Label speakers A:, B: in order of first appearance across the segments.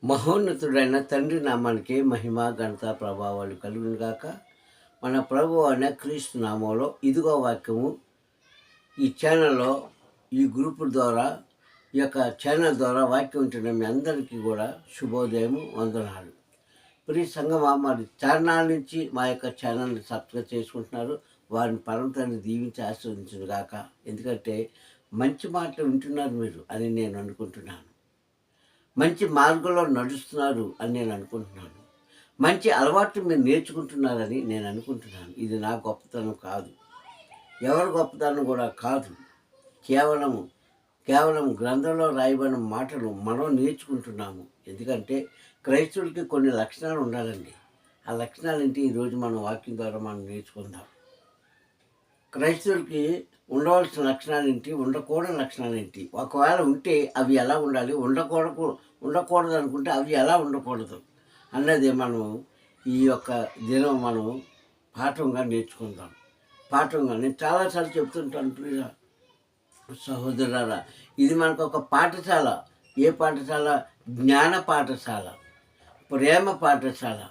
A: మహోన్నతుడైన తండ్రి నామానికి మహిమ ఘనత ప్రభావాలు కలుగును గాక. మన ప్రభు అయిన క్రీస్తు నామంలో ఇదిగో వాక్యము ఈ ఛానల్లో ఈ గ్రూపు ద్వారా ఈ యొక్క ఛానల్ ద్వారా వాక్యం ఉంటున్న మీ అందరికీ కూడా శుభోదయము, వందనాలు. ప్రియ సంగమా, మరి చారణాల నుంచి మా యొక్క ఛానల్ని సబ్స్క్రైబ్ చేసుకుంటున్నారు. వారిని పరంతాన్ని దీవించి ఆశీర్వదించును గాక. ఎందుకంటే మంచి మాటలు వింటున్నారు మీరు అని నేను అనుకుంటున్నాను. మంచి మార్గంలో నడుస్తున్నారు అని నేను అనుకుంటున్నాను. మంచి అలవాట్లు మీరు నేర్చుకుంటున్నారని నేను అనుకుంటున్నాను. ఇది నా గొప్పతనం కాదు, ఎవరి గొప్పతనం కూడా కాదు. కేవలం గ్రంథంలో రాయబడిన మాటలు మనం నేర్చుకుంటున్నాము. ఎందుకంటే క్రైస్తవులకి కొన్ని లక్షణాలు ఉండాలండి. ఆ లక్షణాలు ఏంటి ఈరోజు మనం వాక్యం ద్వారా మనం నేర్చుకుందాం. క్రైస్తవులకి ఉండవలసిన లక్షణాలు ఏంటి, ఉండకూడని లక్షణాలు ఏంటి, ఒకవేళ ఉంటే అవి ఎలా ఉండాలి, ఉండకూడదు అనుకుంటే అవి ఎలా ఉండకూడదు అన్నది మనం ఈ యొక్క దినం మనం పాఠంగా నేర్చుకుందాం. నేను చాలాసార్లు చెప్తుంటాను ప్రియ సహోదరులారా, ఇది మనకు ఒక పాఠశాల. ఏ పాఠశాల? జ్ఞాన పాఠశాల, ప్రేమ పాఠశాల.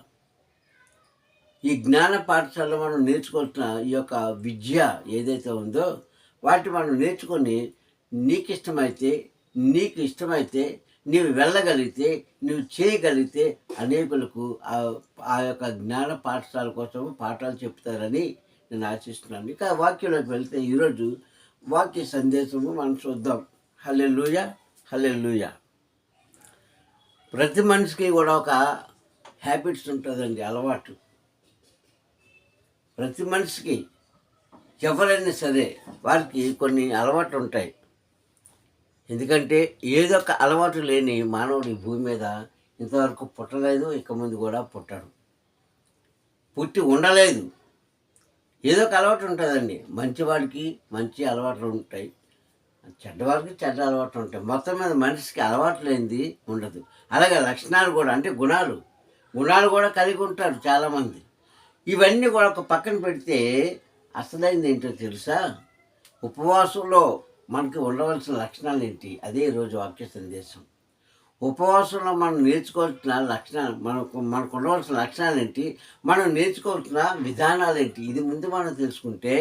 A: ఈ జ్ఞాన పాఠశాలలో మనం నేర్చుకుంటున్న ఈ యొక్క విద్య ఏదైతే ఉందో వాటి మనం నేర్చుకొని నీకు ఇష్టమైతే నీవు వెళ్ళగలిగితే, నువ్వు చేయగలిగితే అనేకులకు ఆ యొక్క జ్ఞాన పాఠశాల కోసం పాఠాలు చెప్తారని నేను ఆశిస్తున్నాను. ఇక వాక్యంలోకి వెళ్తే ఈరోజు వాక్య సందేశము మనం చూద్దాం. హల్లెలూయా, హల్లెలూయా. ప్రతి మనిషికి కూడా ఒక హ్యాబిట్స్ ఉంటుందండి, అలవాటు. ప్రతి మనిషికి ఎవరైనా సరే వారికి కొన్ని అలవాట్లు ఉంటాయి. ఎందుకంటే ఏదో ఒక అలవాటు లేని మానవుడి భూమి మీద ఇంతవరకు పుట్టలేదు, ఇక ముందు కూడా పుట్టడు, పుట్టి ఉండలేదు. ఏదో ఒక అలవాటు ఉంటుందండి. మంచివాడికి మంచి అలవాట్లు ఉంటాయి, చెడ్డవాడికి చెడ్డ అలవాట్లు ఉంటాయి. మొత్తం మీద మనిషికి అలవాటు లేనిది ఉండదు. అలాగే లక్షణాలు కూడా, అంటే గుణాలు కూడా కలిగి ఉంటారు చాలామంది. ఇవన్నీ కూడా ఒక పక్కన పెడితే అసలైంది ఏంటో తెలుసా? ఉపవాసంలో మనకి ఉండవలసిన లక్షణాలు ఏంటి? అదే ఈరోజు వాక్య సందేశం. ఉపవాసంలో మనం నేర్చుకోవాల్సిన లక్షణాలు, మనకు ఉండవలసిన లక్షణాలు ఏంటి, మనం నేర్చుకోవాల్సిన విధానాలు ఏంటి, ఇది ముందు మనం తెలుసుకుంటే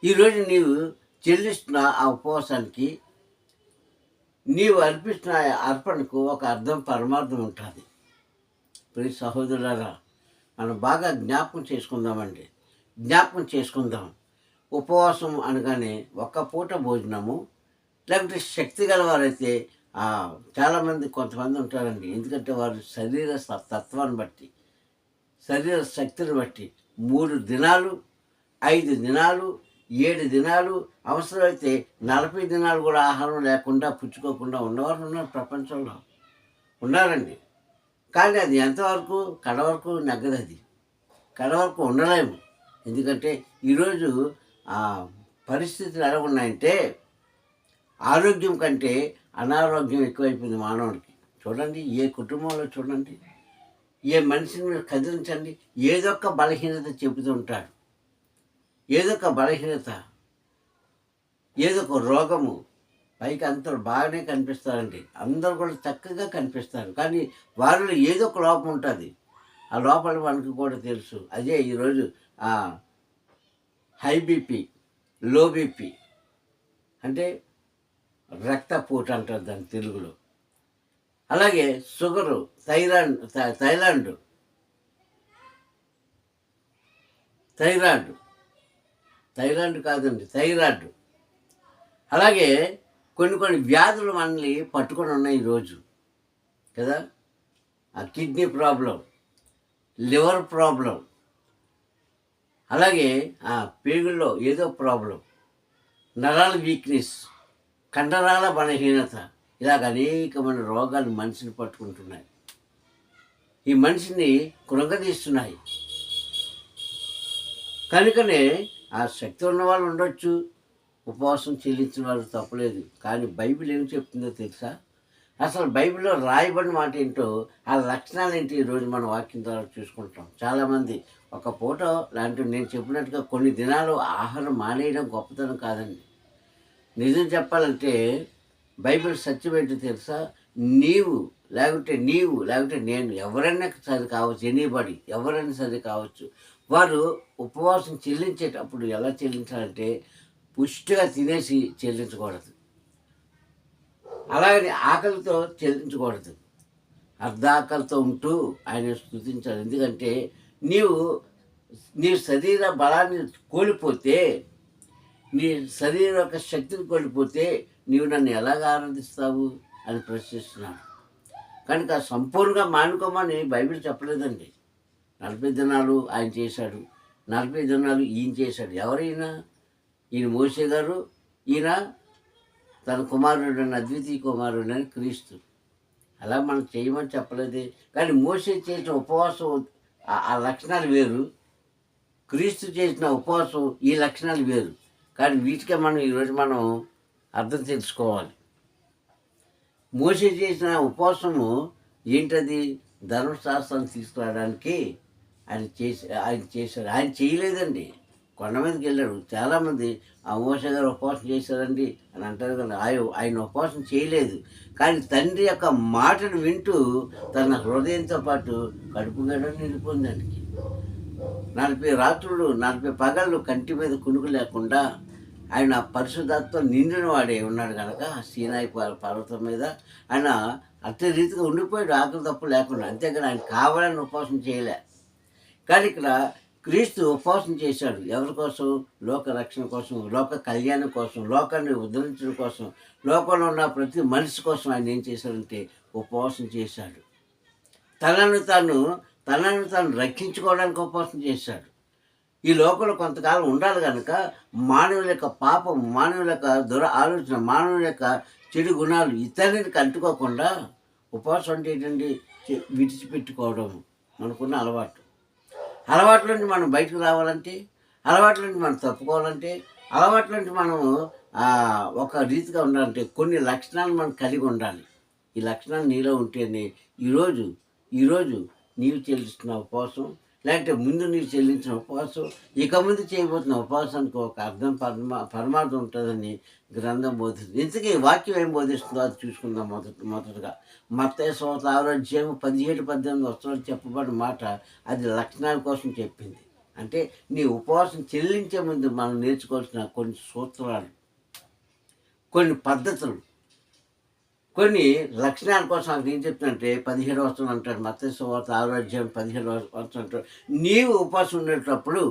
A: ఈరోజు నీవు చెల్లిస్తున్న ఆ ఉపవాసానికి, నీవు అర్పిస్తున్న అర్పణకు ఒక అర్థం, పరమార్థం ఉంటుంది. ప్రియ సహోదరులారా, మనం బాగా జ్ఞాపకం చేసుకుందాం. ఉపవాసం అనగానే ఒక్క పూట భోజనము, లేకపోతే శక్తి గలవారైతే చాలామంది కొంతమంది ఉంటారండి. ఎందుకంటే వారు శరీర తత్వాన్ని బట్టి, శరీర శక్తిని బట్టి 3 దినాలు, 5 దినాలు, 7 దినాలు, అవసరమైతే 40 దినాలు కూడా ఆహారం లేకుండా పుచ్చుకోకుండా ఉన్నవారు ఉన్నారు, ప్రపంచంలో ఉన్నారండి. కానీ అది ఎంతవరకు కడవరకు నెగ్గదు, అది కడవరకు ఉండలేము. ఎందుకంటే ఈరోజు పరిస్థితులు ఎలా ఉన్నాయంటే ఆరోగ్యం కంటే అనారోగ్యం ఎక్కువైపోయింది మానవుడికి. చూడండి, ఏ కుటుంబంలో చూడండి, ఏ మనిషిని మీరు కదిలించండి, ఏదో ఒక బలహీనత చెబుతుంటాడు. ఏదో ఒక బలహీనత, ఏదో ఒక రోగము. పైకి అందరూ బాగానే కనిపిస్తారండి, అందరూ కూడా చక్కగా కనిపిస్తారు, కానీ వారిలో ఏదో ఒక లోపం ఉంటుంది. ఆ లోపల మనకు కూడా తెలుసు. అదే ఈరోజు హై బీపీ, లో బీపీ, అంటే రక్తపోటు అంటారు దాని తెలుగులో. అలాగే షుగరు, థైరాయిడ్ కాదండి, థైరాయిడ్. అలాగే కొన్ని వ్యాధులు మనల్ని పట్టుకొని ఉన్నాయి ఈరోజు కదా. ఆ కిడ్నీ ప్రాబ్లం, లివర్ ప్రాబ్లం, అలాగే పేగుల్లో ఏదో ప్రాబ్లం, నరాల వీక్నెస్, కండరాల బలహీనత, ఇలాగ అనేకమైన రోగాలు మనిషిని పట్టుకుంటున్నాయి. ఈ మనిషిని కృంగదీస్తున్నాయి. కనుకనే ఆ శక్తి ఉన్న వాళ్ళు ఉండొచ్చు, ఉపవాసం చెల్లించిన వాళ్ళు తప్పలేదు. కానీ బైబిల్ ఏం చెప్తుందో తెలుసా? అసలు బైబిల్లో రాయబడిన మాట ఏంటో, ఆ లక్షణాలు ఏంటి ఈరోజు మన వాక్యం ద్వారా చూసుకుంటాం. చాలామంది ఒక పూట లాంటివి, నేను చెప్పినట్టుగా కొన్ని దినాలు ఆహారం మానేయడం గొప్పతనం కాదండి. నిజం చెప్పాలంటే బైబిల్ సత్యం ఏంటో తెలుసా? నీవు లేకుంటే నేను ఎవరైనా సరే కావచ్చు, ఎనీబడి ఎవరైనా సరే కావచ్చు, వారు ఉపవాసం చెల్లించేటప్పుడు ఎలా చెల్లించాలంటే పుష్టిగా తినేసి చెల్లించకూడదు, అలాగని ఆకలితో చెల్లించకూడదు. అర్ధాకలితో ఉంటూ ఆయన స్తుతించాలి. ఎందుకంటే నీవు నీ శరీర బలాన్ని కోల్పోతే, నీ శరీర యొక్క శక్తిని కోల్పోతే నీవు నన్ను ఎలాగ ఆరాధిస్తావు అని ప్రశ్నిస్తున్నాడు. కనుక సంపూర్ణంగా మానుకోమని బైబిల్ చెప్పలేదండి. 40 దినాలు ఆయన చేశాడు, 40 దినాలు ఈయన చేశాడు. ఎవరైనా ఈయన మోసే గారు, ఈయన తన కుమారుడైన అద్వితీయ కుమారుడైన క్రీస్తు. అలా మనం చేయమని చెప్పలేదే. కానీ మోసే చేసిన ఉపవాసం ఆ లక్షణాలు వేరు, క్రీస్తు చేసిన ఉపవాసం ఈ లక్షణాలు వేరు. కానీ వీటికే మనం ఈరోజు మనం అర్థం తెలుసుకోవాలి. మోసే చేసిన ఉపవాసము ఏంటది? ధర్మశాస్త్రాన్ని తీసుకురావడానికి ఆయన చేశాడు. ఆయన చేయలేదండి. కొండ మీదకి వెళ్ళాడు. చాలామంది ఆ మోసే గారు ఉపవాసం చేశారండి అని అంటారు, కానీ ఆయన ఉపవాసం చేయలేదు. కానీ తండ్రి యొక్క మాటను వింటూ తన హృదయంతో పాటు కడుపు గడ నిండిపోయిందానికి. 40 రాత్రులు 40 పగళ్ళు కంటి మీద కునుకు లేకుండా ఆయన పరిశుద్ధాత్మతో నిండిన వాడే ఉన్నాడు కనుక సీనాయి పర్వతం మీద ఆయన అత్య రీతిగా ఉండిపోయాడు, ఆకలి తప్పు లేకుండా. అంతేగాని ఆయన కావాలని ఉపవాసం చేయలే. కానీ ఇక్కడ క్రీస్తు ఉపవాసం చేశాడు. ఎవరి కోసం? లోక రక్షణ కోసం, లోక కళ్యాణం కోసం, లోకాన్ని ఉద్ధరించడం కోసం, లోకంలో ఉన్న ప్రతి మనిషి కోసం ఆయన ఏం చేశాడంటే ఉపవాసం చేశాడు. తనను తాను రక్షించుకోవడానికి ఉపవాసం చేశాడు. ఈ లోకంలో కొంతకాలం ఉండాలి కనుక మానవుల యొక్క పాపం, మానవుల యొక్క ఆలోచన, మానవుల యొక్క చెడు గుణాలు ఇతరునికి అంటుకోకుండా ఉపవాసం అంటే ఏంటండి? విడిచిపెట్టుకోవడం మనకున్న అలవాట్ల నుంచి మనం బయటకు రావాలంటే, అలవాట్ల నుంచి మనం తప్పుకోవాలంటే, అలవాట్ల నుంచి మనం ఒక రీతిగా ఉండాలంటే కొన్ని లక్షణాలు మనం కలిగి ఉండాలి. ఈ లక్షణాలు నీలో ఉంటేనే ఈరోజు నీవు చెల్లిస్తున్న ఉపవాసం, లేకపోతే ముందు నీవు చెల్లించిన ఉపవాసం, ఇక ముందు చేయబోతున్న ఉపవాసానికి ఒక అర్థం పరమార్థం ఉంటుందని గ్రంథం బోధిస్తుంది. ఇంతకీ వాక్యం ఏం బోధిస్తుందో అది చూసుకుందాం. మొదటగా మత్తయి సువార్త 6వ అధ్యాయం 17-18 వచనాలు చెప్పబడిన మాట అది లక్షణాల కోసం చెప్పింది. అంటే నీ ఉపవాసం చెల్లించే ముందు మనం నేర్చుకోవాల్సిన కొన్ని సూత్రాలు, కొన్ని పద్ధతులు, కొన్ని లక్షణాల కోసం అక్కడ ఏం చెప్తుందంటే 17వ వచనం అంటాడు. మత్తయి సువార్త 6వ అధ్యాయం 17వ వచనం అంటాడు, నీవు ఉపవాసం ఉండేటప్పుడు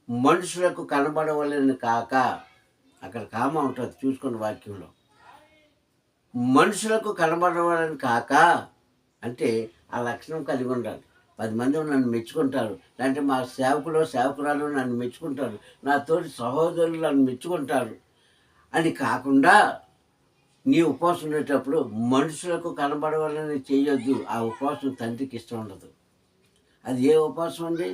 A: మనుషులకు కనబడవలని కాక, అక్కడ కామ ఉంటుంది చూసుకోండి వాక్యంలో, మనుషులకు కనబడవాలని కాక అంటే ఆ లక్షణం కలిగి ఉండాలి. 10 మంది నన్ను మెచ్చుకుంటారు, లేదంటే మా సేవకురాలు నన్ను మెచ్చుకుంటారు, నా తోటి సహోదరులు నన్ను మెచ్చుకుంటారు అని కాకుండా నీ ఉపవాసం ఉండేటప్పుడు మనుషులకు కనబడవాలని చేయొద్దు. ఆ ఉపవాసం తండ్రికి ఇష్టం ఉండదు. అది ఏ ఉపవాసం అండి?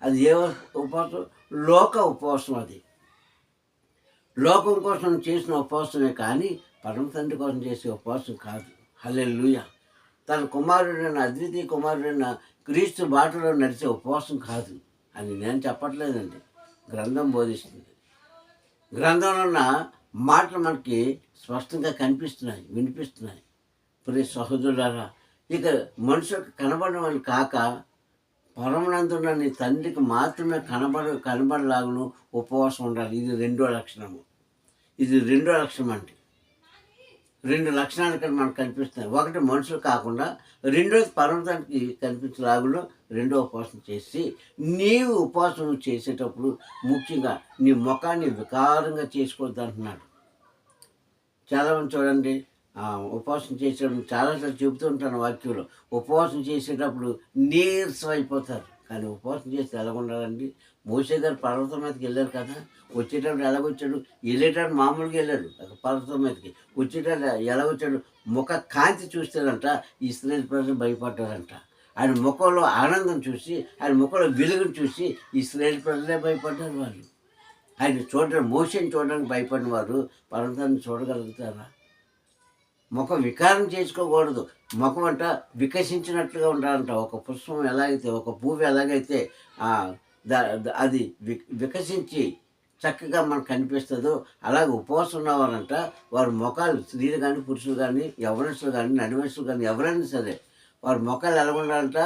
A: అది ఏ ఉపవాసం? లోక ఉపవాసం. అది లోకం కోసం చేసిన ఉపవాసమే కానీ పరమ తండ్రి కోసం చేసే ఉపవాసం కాదు. హల్లెలూయా. తన కుమారుడైన అద్వితీయ కుమారుడైన క్రీస్తు బాటలో నడిచే ఉపవాసం కాదు అని నేను చెప్పట్లేదండి, గ్రంథం బోధిస్తుంది. గ్రంథంలో ఉన్న మాటలు మనకి స్పష్టంగా కనిపిస్తున్నాయి, వినిపిస్తున్నాయి. ప్రియ సహోదరులారా, ఇక మనుషులకు కనబడమని కాక పరమనందున్న నీ తండ్రికి మాత్రమే కనబడలాగును ఉపవాసం ఉండాలి. ఇది రెండో లక్షణం అండి. 2 లక్షణాలు ఇక్కడ మనకు కనిపిస్తున్నాయి. ఒకటి మనుషులు కాకుండా, రెండోది పరమతానికి కనిపించలాగులో రెండో ఉపవాసం చేసి, నీవు ఉపవాసం చేసేటప్పుడు ముఖ్యంగా నీ ముఖాన్ని వికారంగా చేసుకోవద్దు అంటున్నాడు. చాలామంది చూడండి, ఉపవాసం చేసేటప్పుడు చాలాసార్లు చెబుతూ ఉంటాను వాక్యంలో, ఉపవాసం చేసేటప్పుడు నీరసం అయిపోతారు. కానీ ఉపవాసం చేస్తే ఎలాగ ఉండాలండి? మోసే గారు పర్వతం మీదకి వెళ్ళారు కదా, వచ్చేటప్పుడు ఎలాగొచ్చాడు? వెళ్ళేటప్పుడు మామూలుగా వెళ్ళాడు పర్వతం మీదకి, వచ్చేటప్పుడు ఎలాగొచ్చాడు? ముఖ కాంతి చూస్తారంట ఇశ్రాయేలు ప్రజలు భయపడ్డారంట. ఆయన ముఖంలో ఆనందం చూసి, ఆయన ముఖంలో వెలుగును చూసి ఇశ్రాయేలు ప్రజలే భయపడ్డారు. వాళ్ళు ఆయన మోసేని చూడడానికి భయపడిన వారు పర్వతాన్ని చూడగలుగుతారా? ముఖం వికారం చేసుకోకూడదు. ముఖం అంట వికసించినట్లుగా ఉండాలంట. ఒక పుష్పం ఎలాగైతే, ఒక పువ్వు ఎలాగైతే అది వికసించి చక్కగా మనకు కనిపిస్తుందో అలాగే ఉపవాసం ఉన్నవారంట వారి ముఖాలు స్త్రీలు కానీ పురుషులు కానీ యవ్వనస్తులు కానీ నడివయసులు కానీ ఎవరైనా సరే వారి ముఖాలు ఎలా ఉండాలంట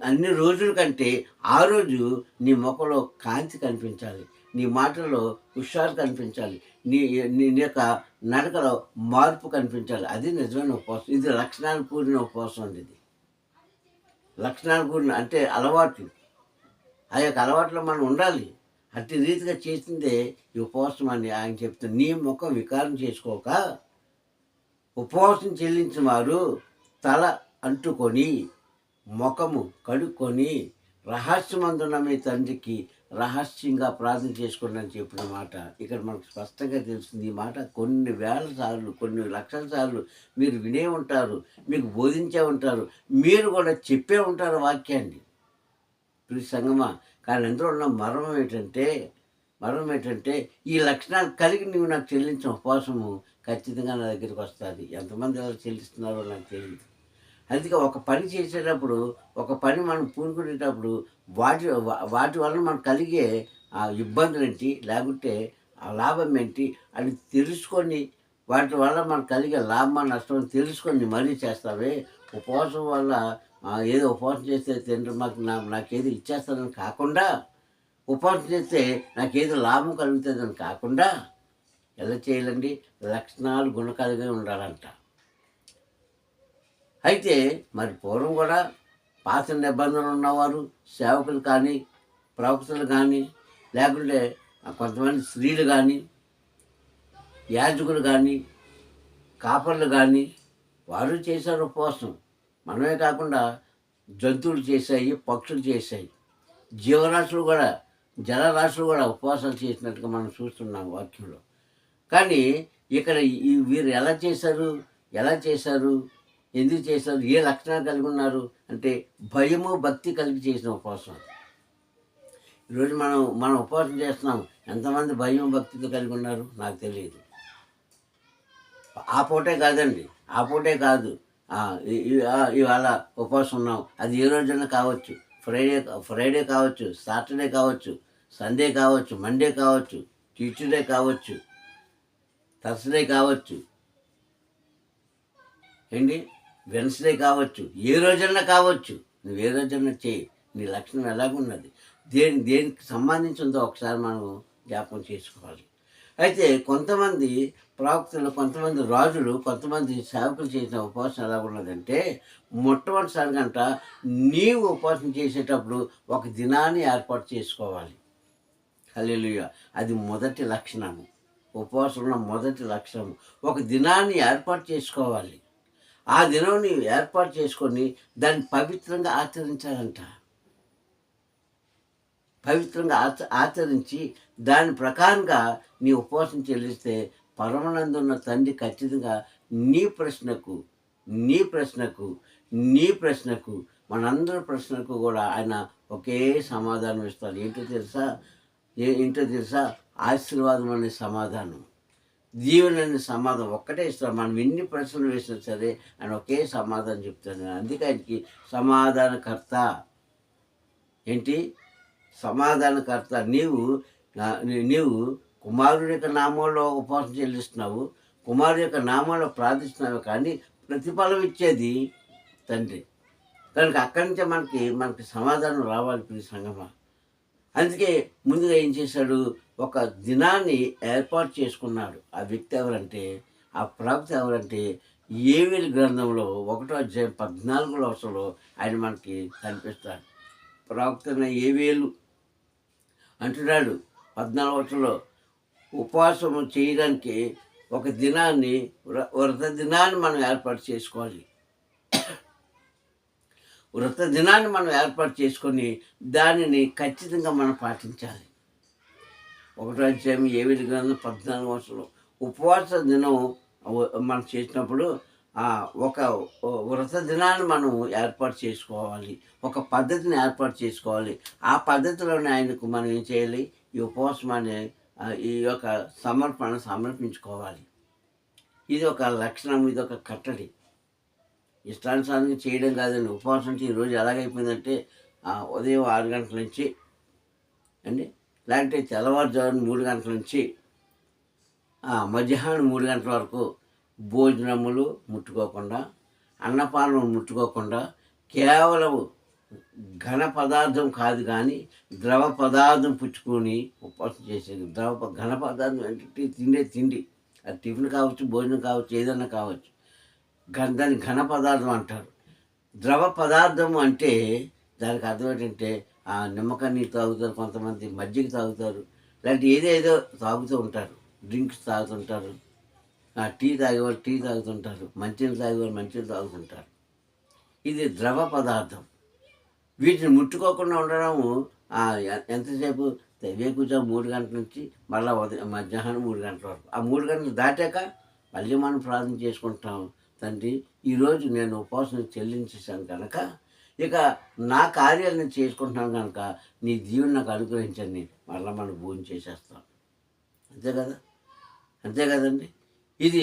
A: అన్ని రోజుల కంటే ఆ రోజు నీ ముఖంలో కాంతి కనిపించాలి, నీ మాటల్లో హుషారు కనిపించాలి, నీ నీ నీ యొక్క నడకలో మార్పు కనిపించాలి. అది నిజమైన ఉపవాసం. ఇది లక్షణాలు కూడిన ఉపవాసం అండి. ఇది లక్షణాలు కూడిన అంటే అలవాట్లు, ఆ యొక్క అలవాట్లో మనం ఉండాలి. అట్టి రీతిగా చేసిందే ఈ ఉపవాసం అని ఆయన చెప్తారు. నీ ముఖం వికారం చేసుకోక ఉపవాసం చెల్లించిన వారు తల అంటుకొని ముఖము కడుక్కొని రహస్యమందున్న మీ తండ్రికి రహస్యంగా ప్రార్థన చేసుకోండి అని చెప్పిన మాట ఇక్కడ మనకు స్పష్టంగా తెలుస్తుంది. ఈ మాట కొన్ని వేల సార్లు, కొన్ని లక్షల సార్లు మీరు వినే ఉంటారు, మీకు బోధించే ఉంటారు, మీరు కూడా చెప్పే ఉంటారు వాక్యాన్ని. ప్రియ సంగమా, కానీ అందులో ఉన్న మర్మం ఏంటంటే ఈ లక్షణాలు కలిగి నువ్వు నాకు చెల్లించిన ఉపవాసము ఖచ్చితంగా నా దగ్గరికి వస్తుంది. ఎంతమంది ఎలా చెల్లిస్తున్నారో నాకు తెలియదు. అందుకే ఒక పని చేసేటప్పుడు, ఒక పని మనం పూనుకునేటప్పుడు వాటి వల్ల మనకు కలిగే ఇబ్బందులు ఏంటి, లేకుంటే ఆ లాభం ఏంటి అని తెలుసుకొని, వాటి వల్ల మనకు కలిగే లాభం నష్టం తెలుసుకొని మరీ చేస్తావే. ఉపవాసం వల్ల ఏదో ఉపవాసం చేస్తే తింటే నాకేదో ఇచ్చేస్తానని కాకుండా, ఉపవాసం చేస్తే నాకేదో లాభం కలుగుతుందని కాకుండా ఎలా చేయాలండి? లక్షణాలు గుణకాలుగా ఉండాలంట. అయితే మరి పూర్వం కూడా పాత నిబంధనలు ఉన్నవారు సేవకులు కానీ, ప్రవక్తలు కానీ, లేకుంటే కొంతమంది స్త్రీలు కానీ, యాజకులు కానీ, కాపర్లు కానీ వారు చేశారు ఉపవాసం. మనమే కాకుండా జంతువులు చేశాయి, పక్షులు చేశాయి, జీవరాశులు కూడా, జలరాశులు కూడా ఉపవాసాలు చేసినట్టుగా మనం చూస్తున్నాం వాక్యంలో. కానీ ఇక్కడ వీరు ఎలా చేశారు, ఎందుకు చేశారు, ఏ లక్షణాలు కలిగి ఉన్నారు అంటే భయము భక్తి కలిగి చేసిన ఉపవాసం. ఈరోజు మనం ఉపవాసం చేస్తున్నాం, ఎంతమంది భయం భక్తితో కలిగి ఉన్నారు నాకు తెలియదు. ఆ పూటే కాదు ఇవాళ ఉపవాసం ఉన్నాం, అది ఏ రోజైనా కావచ్చు, ఫ్రైడే కావచ్చు, సాటర్డే కావచ్చు, సండే కావచ్చు, మండే కావచ్చు, ట్యూస్డే కావచ్చు, థర్స్డే కావచ్చు, ఏంటి వెన్స్డే కావచ్చు, ఏ రోజన్నా కావచ్చు. నువ్వు ఏ రోజన్నా చేయి, నీ లక్షణం ఎలాగున్నది, దేనికి సంబంధించిందో ఒకసారి మనం జ్ఞాపకం చేసుకోవాలి. అయితే కొంతమంది ప్రవక్తలు, కొంతమంది రాజులు, కొంతమంది సేవకులు చేసిన ఉపవాసం ఎలా ఉన్నదంటే, మొట్టమొదటిసారిగంట నీవు ఉపవాసం చేసేటప్పుడు ఒక దినాన్ని ఏర్పాటు చేసుకోవాలి. హల్లెలూయా. అది మొదటి లక్షణము, ఉపవాసంలో మొదటి లక్షణము. ఒక దినాన్ని ఏర్పాటు చేసుకోవాలి. ఆ దినం నీవు ఏర్పాటు చేసుకొని దాన్ని పవిత్రంగా ఆచరించాలంట. పవిత్రంగా ఆచరించి దాని ప్రకారంగా నీ ఉపవాసం చెల్లిస్తే పరమనందున్న తండ్రి ఖచ్చితంగా నీ ప్రశ్నకు మనందరి ప్రశ్నకు కూడా ఆయన ఒకే సమాధానం ఇస్తారు. ఏంటో తెలుసా? ఆశీర్వాదం అనే సమాధానం, దీవెన అనే సమాధానం ఒక్కటే ఇస్తారు. మనం ఎన్ని ప్రశ్నలు వేసినా సరే ఆయన ఒకే సమాధానం చెప్తాడు. అందుకే ఆయనకి సమాధానకర్త. సమాధానకర్త. నీవు కుమారుడి యొక్క నామంలో ఉపవాసం చెల్లిస్తున్నావు, కుమారుడి యొక్క నామంలో ప్రార్థిస్తున్నావు, కానీ ప్రతిఫలం ఇచ్చేది తండ్రి. కనుక అక్కడి నుంచే మనకి సమాధానం రావాలి ప్రియ సంగమా. అందుకే ముందుగా ఏం చేశాడు? ఒక దినాన్ని ఏర్పాటు చేసుకున్నాడు. ఆ వ్యక్తి ఎవరంటే, ఆ ప్రవక్త ఎవరంటే, యేవేలు గ్రంథంలో 1వ అధ్యాయం 14వ వచనంలో ఆయన మనకి కనిపిస్తాడు. ప్రవక్త యేవేలు అంటున్నాడు 14వ వచనంలో, ఉపవాసం చేయడానికి ఒక దినాన్ని, వ్రత దినాన్ని మనం ఏర్పాటు చేసుకోవాలి. వ్రత దినాన్ని మనం ఏర్పాటు చేసుకొని దానిని ఖచ్చితంగా మనం పాటించాలి. 1వ అధ్యాయం యేవేలు గ్రంథం 14వ వచనంలో ఉపవాస దినం మనం చేసినప్పుడు ఒక వ్రత దినాన్ని మనం ఏర్పాటు చేసుకోవాలి, ఒక పద్ధతిని ఏర్పాటు చేసుకోవాలి. ఆ పద్ధతిలోనే ఆయనకు మనం ఏం చేయాలి? ఈ ఉపవాసం అనే ఈ యొక్క సమర్పించుకోవాలి. ఇది ఒక లక్షణం, ఇది ఒక కట్టడి. ఇష్టానుసారంగా చేయడం కాదండి. ఉపవాసం అంటే ఈరోజు ఎలాగైపోయిందంటే ఉదయం 6 గంటల నుంచి లేకపోతే తెల్లవారుజామున 3 గంటల నుంచి మధ్యాహ్నం 3 గంటల వరకు భోజనములు ముట్టుకోకుండా, అన్నపానం ముట్టుకోకుండా, కేవలం ఘన పదార్థం కాదు కానీ ద్రవ పదార్థం పుచ్చుకొని ఉపవాసం చేసేది. ఘన పదార్థం అంటే తిండి, అది టిఫిన్ కావచ్చు, భోజనం కావచ్చు, ఏదైనా కావచ్చు. దాన్ని ఘన పదార్థం అంటారు. ద్రవ పదార్థం అంటే దానికి అర్థం ఏంటంటే నిమ్మకాయ నీళ్ళు తాగుతారు, కొంతమంది మజ్జిగ తాగుతారు, లేదంటే ఏదేదో తాగుతూ ఉంటారు, డ్రింక్స్ తాగుతుంటారు, టీ తాగేవాళ్ళు టీ తాగుతుంటారు, మంచినీళ్ళు తాగేవాళ్ళు మంచినీళ్ళు తాగుతుంటారు. ఇది ద్రవ పదార్థం. వీటిని ముట్టుకోకుండా ఉండడము ఎంతసేపు వేకుజాము 3 గంటల నుంచి మళ్ళీ మధ్యాహ్నం 3 గంటల వరకు. ఆ 3 గంటలు దాటాక మళ్ళీ మనం ప్రార్థన చేసుకుంటాం. తండ్రి, ఈరోజు నేను ఉపవాసం చెల్లించేశాను కనుక ఇక నా కార్యాలను చేసుకుంటున్నాను కనుక నీ దీవెన నాకు అనుగ్రహించండి. మళ్ళీ మనం భోజనం చేసేస్తాం. అంతే కదా, అంతే కదండి. ఇది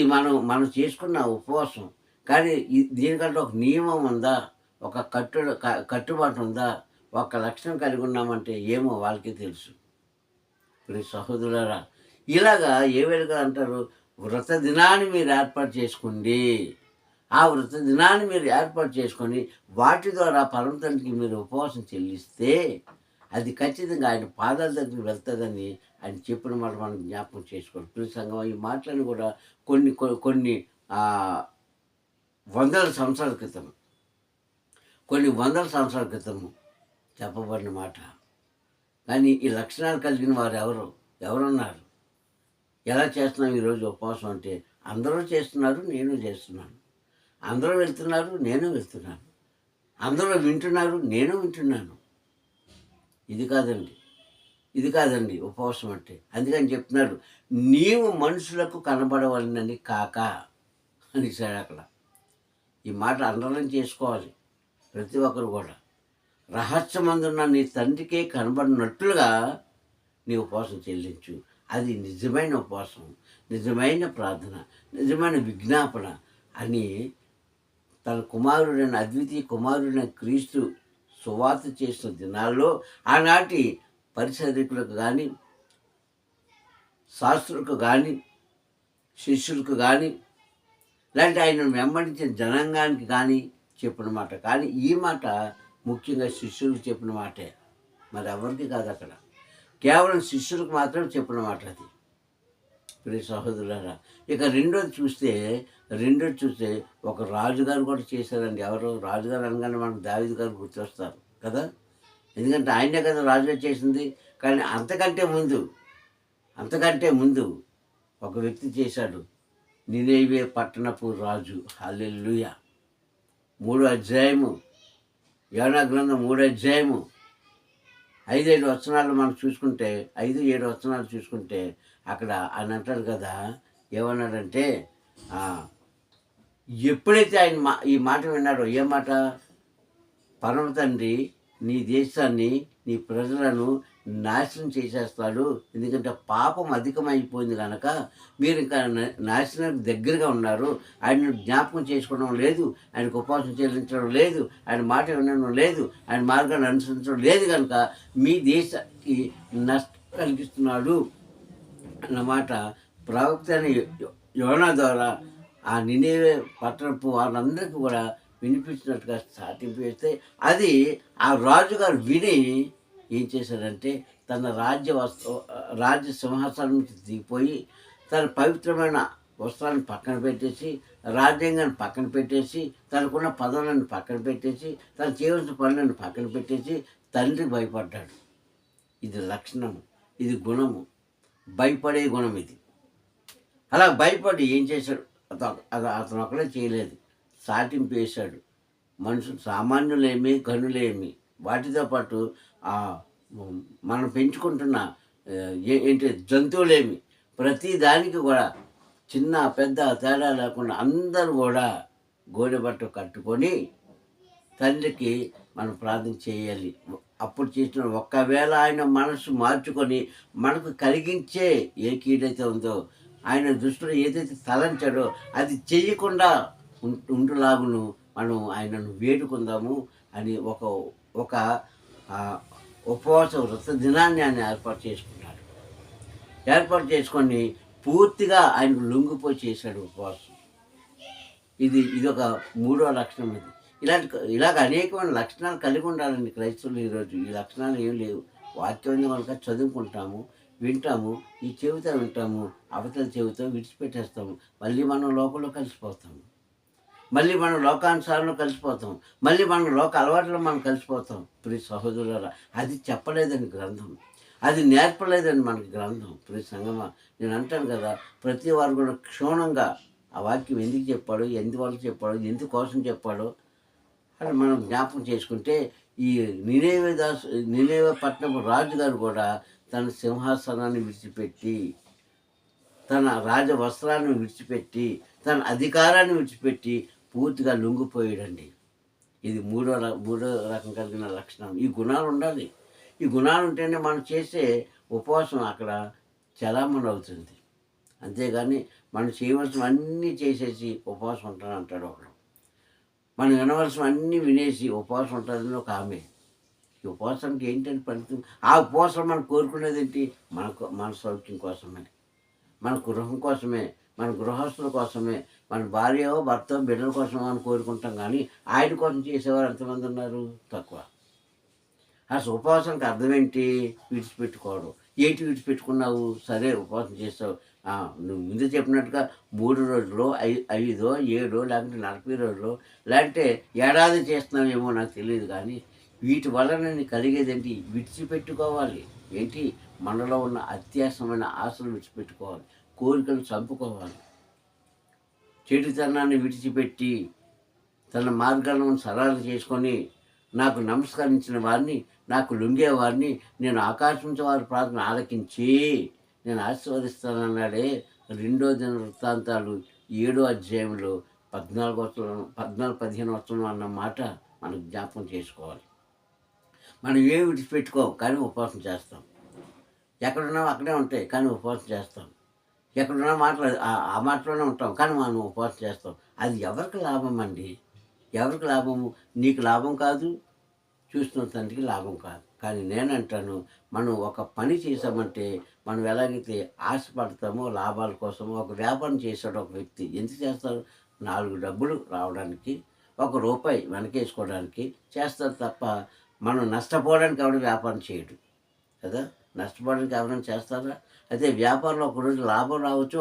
A: మనం చేసుకున్న ఉపవాసం. కానీ దీనికంటే ఒక నియమం ఉందా, ఒక కట్టుబాటు ఉందా, ఒక లక్షణం కలిగి ఉన్నామంటే ఏమో వాళ్ళకి తెలుసు. ఇప్పుడు సహోదరులారా, ఇలాగా ఏవేళగా అంటారు, వ్రత దినాన్ని మీరు ఏర్పాటు చేసుకోండి. ఆ వ్రత దినాన్ని మీరు ఏర్పాటు చేసుకొని వాటి ద్వారా పరమతండ్రికి మీరు ఉపవాసం చెల్లిస్తే అది ఖచ్చితంగా ఆయన పాదాల దగ్గరికి వెళ్తుందని ఆయన చెప్పిన మాట మనం జ్ఞాపకం చేసుకోవాలి. ప్రియ సంఘం, ఈ మాటలను కూడా కొన్ని వందల సంవత్సరాల క్రితము చెప్పబడిన మాట. కానీ ఈ లక్షణాలు కలిగిన వారు ఎవరున్నారు? ఎలా చేస్తున్నాం ఈరోజు ఉపవాసం అంటే? అందరూ చేస్తున్నారు, నేను చేస్తున్నాను. అందరూ వెళ్తున్నారు, నేను వెళ్తున్నాను. అందరూ వింటున్నారు, నేను వింటున్నాను. ఇది కాదండి ఉపవాసం అంటే. అందుకని చెప్తున్నాడు, నీవు మనుషులకు కనబడవలనని కాక అని సరే. అక్కడ ఈ మాట అండర్లైన్ చేసుకోవాలి ప్రతి ఒక్కరు కూడా. రహస్యమందున్న నీ తండ్రికే కనబడినట్లుగా నీ ఉపవాసం చెల్లించు. అది నిజమైన ఉపవాసం, నిజమైన ప్రార్థన, నిజమైన విజ్ఞాపన అని తన కుమారుడైన అద్వితీయ కుమారుడైన క్రీస్తు సువార్త చేసిన దినాల్లో ఆనాటి పరిసరికులకు కానీ, శాస్త్రులకు కానీ, శిష్యులకు కానీ, లేదంటే ఆయన వెంబడించిన జనాంగానికి కానీ చెప్పిన మాట. కానీ ఈ మాట ముఖ్యంగా శిష్యులకు చెప్పిన మాటే, మరి ఎవరికి కాదు. అక్కడ కేవలం శిష్యులకు మాత్రం చెప్పిన మాట అది. ప్రియ సహోదరులారా, ఇక రెండోది చూస్తే ఒక రాజుగారు కూడా చేశారండి. ఎవరు రాజుగారు అనగానే మనకు దావీదు గారు గుర్తొస్తారు కదా, ఎందుకంటే ఆయనే కదా రాజుగా చేసింది. కానీ అంతకంటే ముందు ఒక వ్యక్తి చేశాడు, నినేవే పట్టణపు రాజు. హల్లెలూయా. 3వ అధ్యాయము, యోనా గ్రంథం 3వ అధ్యాయము 5-7 వచనాలు మనం చూసుకుంటే, 5-7 వచనాలు చూసుకుంటే అక్కడ ఆయన అంటాడు కదా, ఏమన్నాడంటే ఎప్పుడైతే ఆయన ఈ మాట విన్నాడో, ఏ మాట? పరమ తండ్రి నీ దేశాన్ని, నీ ప్రజలను నాశనం చేసేస్తాడు, ఎందుకంటే పాపం అధికమైపోయింది కనుక మీరు ఇంకా నాశనానికి దగ్గరగా ఉన్నారు. ఆయన జ్ఞాపకం చేసుకోవడం లేదు, ఆయనకు ఉపవాసం చెల్లించడం లేదు, ఆయన మాట వినడం లేదు, ఆయన మార్గాన్ని అనుసరించడం లేదు కనుక మీ దేశానికి నష్టం కలిగిస్తున్నాడు అన్నమాట ప్రవక్త అని యోనా ద్వారా ఆ నినేవే పట్టణపు వాళ్ళందరికీ కూడా వినిపించినట్టుగా చాటింపు వేస్తే, అది ఆ రాజుగారు విని ఏం చేశాడంటే తన రాజ్య సింహాసనం నుంచి దిగిపోయి తన పవిత్రమైన వస్త్రాలను పక్కన పెట్టేసి, రాజ్యాంగాన్ని పక్కన పెట్టేసి, తనకున్న పదవులను పక్కన పెట్టేసి, తను చేయవలసిన పనులను పక్కన పెట్టేసి తండ్రికి భయపడ్డాడు. ఇది లక్షణము, ఇది గుణము, భయపడే గుణం ఇది. అలా భయపడి ఏం చేశాడు? అతను ఒకడే చేయలేదు, సాటింపు వేశాడు. మనుషులు సామాన్యులేమి, గనులేమి, వాటితో పాటు మనం పెంచుకుంటున్న జంతువులేమి, ప్రతి దానికి కూడా చిన్న పెద్ద తేడా లేకుండా అందరూ కూడా గోడెబట్ట కట్టుకొని తండ్రికి మనం ప్రార్థన చేయాలి. అప్పుడు చేసిన ఒక్కవేళ ఆయన మనసు మార్చుకొని మనకు కలిగించే ఏ కీడైతే ఉందో, ఆయన దృష్టిలో ఏదైతే తలంచాడో అది చేయకుండా ఉంటులాగును మనం ఆయనను వేడుకుందాము అని ఒక ఉపవాస వ్రత దినాన్ని ఆయన ఏర్పాటు చేసుకున్నాడు. ఏర్పాటు చేసుకొని పూర్తిగా ఆయనకు లొంగిపోయి చేశాడు ఉపవాసం. ఇదొక మూడో లక్షణం ఇది. ఇలాగ అనేకమైన లక్షణాలు కలిగి ఉండాలండి క్రైస్తవులు ఈరోజు. ఈ లక్షణాలు ఏం లేవు. వాక్యం ఉంది కనుక చదువుకుంటాము, వింటాము, ఈ చెవితో వింటాము, అవతల చెవితో విడిచిపెట్టేస్తాము. మళ్ళీ మనం లోకంలో కలిసిపోతాము. మళ్ళీ మనం లోకానుసారంలో కలిసిపోతాం. మళ్ళీ మన లోక అలవాట్లో మనం కలిసిపోతాం. ప్రియ సహోదరులారా, అది చెప్పలేదని గ్రంథం. అది నేర్పలేదని మనకి గ్రంథం. ప్రియ సంగమా, నేను అంటాను కదా, ప్రతి వారు కూడా క్షుణ్ణంగా ఆ వాక్యం ఎందుకు చెప్పాడో, ఎందువల్ల చెప్పాడో, ఎందుకోసం చెప్పాడో అని మనం జ్ఞాపకం చేసుకుంటే, ఈ నినేవే పట్టణపు రాజుగారు కూడా తన సింహాసనాన్ని విడిచిపెట్టి, తన రాజ వస్త్రాన్ని విడిచిపెట్టి, తన అధికారాన్ని విడిచిపెట్టి పూర్తిగా లొంగిపోయాడండి. ఇది మూడో రకం కలిగిన లక్షణం. ఈ గుణాలు ఉండాలి. ఈ గుణాలు ఉంటేనే మనం చేసే ఉపవాసం అక్కడ చలామణి అవుతుంది. అంతేగాని మనం చేయవలసినవన్నీ చేసేసి ఉపవాసం ఉంటానంటాడు ఒకడు. మనం వినవలసినవన్నీ వినేసి ఉపవాసం ఉంటుందని ఒక ఆమె. ఈ ఉపవాసానికి ఏంటంటే ఫలితం? ఆ ఉపవాసం మనం కోరుకునేది ఏంటి? మన సౌఖ్యం కోసమే, మన గృహం కోసమే, మన గృహస్థుల కోసమే, మన భార్య భర్త బిడ్డల కోసం అని కోరుకుంటాం. కానీ ఆయన కోసం చేసేవారు ఎంతమంది ఉన్నారు? తక్కువ. అసలు ఉపవాసానికి అర్థం ఏంటి? విడిచిపెట్టుకోవడం. ఏంటి విడిచిపెట్టుకున్నావు? సరే ఉపవాసం చేస్తావు, నువ్వు ముందు చెప్పినట్టుగా 3 రోజులు 5 7 లేకపోతే 40 రోజులు లేకపోతే ఏడాది చేస్తున్నావేమో నాకు తెలియదు. కానీ వీటి వలన నీకు కలిగేది ఏంటి? విడిచిపెట్టుకోవాలి. ఏంటి? మనలో ఉన్న అత్యాసమైన ఆశలు విడిచిపెట్టుకోవాలి, కోరికలు చంపుకోవాలి, చెడుతనాన్ని విడిచిపెట్టి తన మార్గాలను సరళం చేసుకొని, నాకు నమస్కరించిన వారిని, నాకు లొంగేవారిని నేను ఆకాశించే వారి ప్రార్థన ఆలకించి నేను ఆశీర్వదిస్తానన్నాడే. 2వ దినవృత్తాంతాలు 7వ అధ్యాయంలో 14-15 వచనం అన్న మాట మనకు జ్ఞాపకం చేసుకోవాలి. మనం ఏమి విడిచిపెట్టుకోం, కానీ ఉపవాసం చేస్తాం. ఎక్కడున్నామో అక్కడే ఉంటాయి, కానీ ఉపవాసం చేస్తాం. ఎక్కడున్నా ఆ మాటలోనే ఉంటాం, కానీ మనం ఉపవాసం చేస్తాం. అది ఎవరికి లాభం అండి? ఎవరికి లాభము? నీకు లాభం కాదు, చూస్తున్న తండ్రికి లాభం కాదు. కానీ నేనంటాను, మనం ఒక పని చేసామంటే మనం ఎలాగైతే ఆశపడతామో లాభాల కోసమో, ఒక వ్యాపారం చేశాడు ఒక వ్యక్తి. ఎందుకు చేస్తారు? 4 డబ్బులు రావడానికి, ₹1 వెనకేసుకోవడానికి చేస్తారు తప్ప మనం నష్టపోవడానికి ఎవడు వ్యాపారం చేయడు కదా. నష్టపోవడానికి ఎవరైనా చేస్తారా? అయితే వ్యాపారంలో ఒకరోజు లాభం రావచ్చు,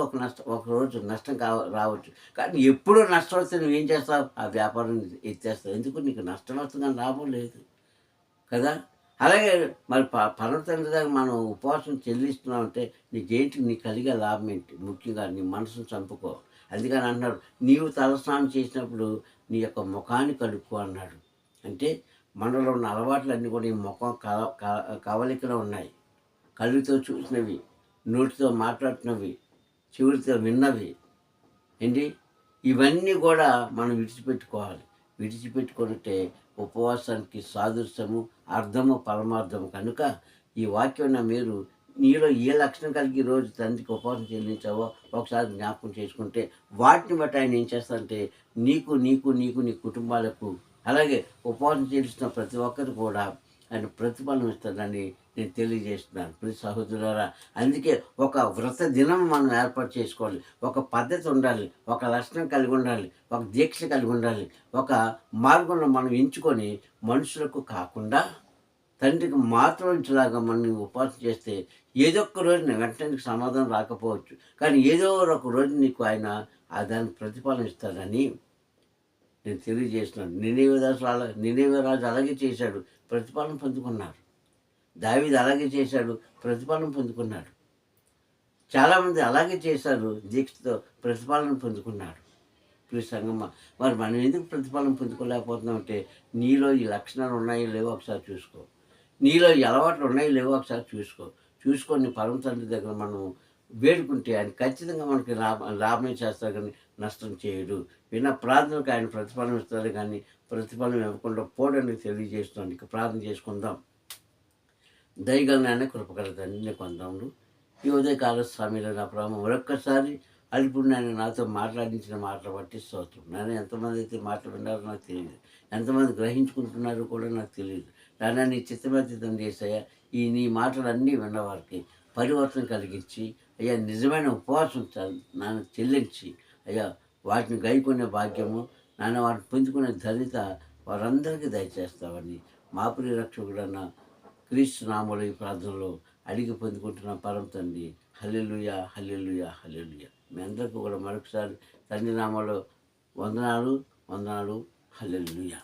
A: ఒకరోజు నష్టం రావచ్చు. కానీ ఎప్పుడూ నష్టం వస్తే నువ్వేం చేస్తావు? ఆ వ్యాపారం ఎత్తేస్తావు. ఎందుకు? నీకు నష్టం వస్తుంది కానీ లాభం లేదు కదా. అలాగే మరి పరమ తండ్రి దగ్గర మనం ఉపవాసం చెల్లిస్తున్నామంటే నీకు కలిగే లాభం ఏంటి? ముఖ్యంగా నీ మనసును చంపుకో. అందుకని అన్నాడు, నీవు తలస్నానం చేసినప్పుడు నీ యొక్క ముఖాన్ని కడుక్కో అన్నాడు. అంటే మనలో ఉన్న అలవాట్లన్నీ కూడా ఈ ముఖం కవలికలో ఉన్నాయి. కళ్ళుతో చూసినవి, నోటితో మాట్లాడుతున్నవి, చెవులతో విన్నవి ఏంటి, ఇవన్నీ కూడా మనం విడిచిపెట్టుకోవాలి. విడిచిపెట్టుకుంటే ఉపవాసానికి సాదృశ్యము, అర్థము, పరమార్థము. కనుక ఈ వాక్యం మీరు నీలో ఏ లక్షణం కలిగి రోజు తండ్రికి ఉపవాసం చెల్లించావో ఒకసారి జ్ఞాపకం చేసుకుంటే, వాటిని బట్టి ఆయన ఏం చేస్తారంటే నీ కుటుంబాలకు, అలాగే ఉపవాసం చెల్లిస్తున్న ప్రతి ఒక్కరు కూడా ఆయన ప్రతిఫలం ఇస్తాడని నేను తెలియజేస్తున్నాను. ప్రతి సహోదరులారా, అందుకే ఒక వ్రత దినం మనం ఏర్పాటు చేసుకోవాలి. ఒక పద్ధతి ఉండాలి, ఒక లక్షణం కలిగి ఉండాలి, ఒక దీక్ష కలిగి ఉండాలి. ఒక మార్గంలో మనం ఎంచుకొని మనుషులకు కాకుండా తండ్రికి మాత్రం ఇచ్చేలాగా మనం ఉపవాసం చేస్తే ఏదో ఒక రోజు వెంటనే సమాధానం రాకపోవచ్చు, కానీ ఏదో ఒక రోజు నీకు ఆయన దానికి ప్రతిఫలం ఇస్తాడని నేను తెలియజేస్తున్నాను. నినేవే రాజు అలాగే చేశాడు, ప్రతిఫలం పొందుకున్నారు. దావీదు అలాగే చేశాడు, ప్రతిఫలం పొందుకున్నాడు. చాలామంది అలాగే చేశారు, దీక్షతో ప్రతిఫలం పొందుకున్నారు. ప్రియ సంగమ, మరి మనం ఎందుకు ప్రతిఫలం పొందుకోలేకపోతున్నామంటే నీలో ఈ లక్షణాలు ఉన్నాయో లేవో ఒకసారి చూసుకో. నీలో ఈ అలవాట్లు ఉన్నాయో లేవో ఒకసారి చూసుకొని పరమ తండ్రి దగ్గర మనం వేడుకుంటే ఆయన ఖచ్చితంగా మనకి లాభమే చేస్తారు, కానీ నష్టం చేయడు. విన్న ప్రార్థనకు ఆయన ప్రతిఫలం ఇస్తారు, కానీ ప్రతిఫలం ఇవ్వకుండా పోవడానికి తెలియజేస్తున్నాను. ఇక ప్రార్థన చేసుకుందాం. దయగలనాన్ని కృపగల తండ్రిని కొందాములు. ఈ ఉదయకాల స్వామిలో నా ప్రభావం మరొక్కసారి అది ఇప్పుడు నేను నాతో మాట్లాడించిన మాటలు బట్టి స్తోత్రం. నేను ఎంతమంది అయితే మాటలు విన్నారో నాకు తెలియదు. ఎంతమంది గ్రహించుకుంటున్నారో కూడా నాకు తెలియదు. నాయనా నీ చిత్తమతితం చేసయ్యా ఈ నీ మాటలన్నీ విన్నవారికి పరివర్తన కలిగించి అయ్యా నిజమైన ఉపవాసం నాన్న చెల్లించి అయ్యా వాటిని గైకొనే భాగ్యము నాన్న వాటిని పొందుకునే ధన్యత వారందరికీ దయచేస్తామని మా ప్రియ రక్షకుడన్న క్రీస్తు నామములో ఈ ప్రార్థనలో అడిగి పొందుకుంటున్న పరమ తండ్రి. హల్లెలూయా హల్లెలూయా హల్లెలూయా. మీ అందరికీ కూడా మరొకసారి తండ్రి నామములో వందనాలు వందనాలు. హల్లెలూయా.